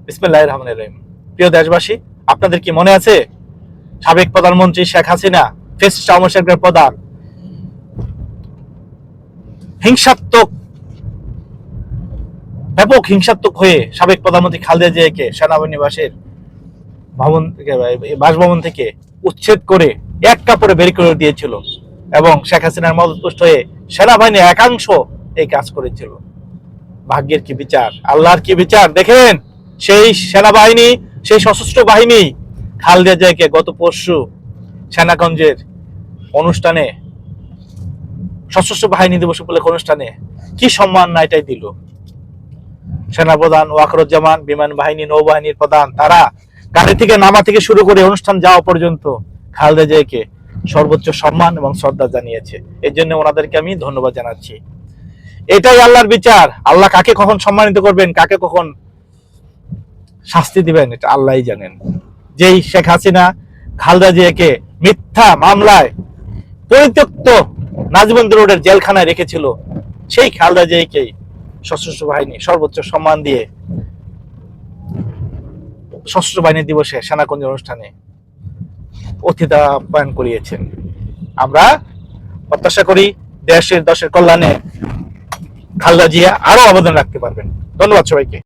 বিসমিল্লাহির রহমানির রহিম। প্রিয় দেশবাসী, আপনাদের কি মনে আছে সাবেক প্রধানমন্ত্রী শেখ হাসিনা ফ্যাসিস্ট আওয়ামী লীগের প্রধান হিংসাত্মক ব্যাপক হিংসাত্মক হয়ে সাবেক প্রধানমন্ত্রী খালেদা জিয়াকে সেনাবাহিনীবাসের ভবন থেকে বাসভবন থেকে উচ্ছেদ করে এক কাপড়ে বের করে দিয়েছিল এবং শেখ হাসিনার মদতপুষ্ট হয়ে সেনাবাহিনীর একাংশ এই কাজ করেছিল। ভাগ্যের কি বিচার, আল্লাহর কি বিচার দেখেন। সেই সেনাবাহিনী, সেই সশস্ত্র বাহিনী খালেদা জিয়াকে গত পরশু সেনাগঞ্জের অনুষ্ঠানে, সশস্ত্র বাহিনী দিবস উপলক্ষে অনুষ্ঠানে কি সম্মান না এটাই দিল। সেনাপ্রধান ওয়াকরুজ্জামান, বিমান বাহিনী, নৌবাহিনীর প্রধান, তারা গাড়ি থেকে নামা থেকে শুরু করে অনুষ্ঠান যাওয়া পর্যন্ত খালেদা জিয়াকে সর্বোচ্চ সম্মান এবং শ্রদ্ধা জানিয়েছে। এই জন্য ওনাদেরকে আমি ধন্যবাদ জানাচ্ছি। এটাই আল্লাহর বিচার। আল্লাহ কাকে কখন সম্মানিত করবেন, কাকে কখন শাস্তি দিবেন, এটা আল্লাহই জানেন। যেই শেখ হাসিনা খালেদা জিয়াকে মিথ্যা মামলায় পরিত্যক্ত নাজিবন্দি রোডের জেলখানায় রেখেছিল, সেই খালেদা জিয়াকেই সশস্ত্র বাহিনী সর্বোচ্চ সম্মান দিয়ে সশস্ত্র বাহিনী দিবসে সেনাকুঞ্জ অনুষ্ঠানে অতিথি আপ্যায়ন করিয়েছেন। আমরা প্রত্যাশা করি দেশের কল্যাণে খালেদা জিয়া আরো অবদান রাখতে পারবেন। ধন্যবাদ সবাইকে।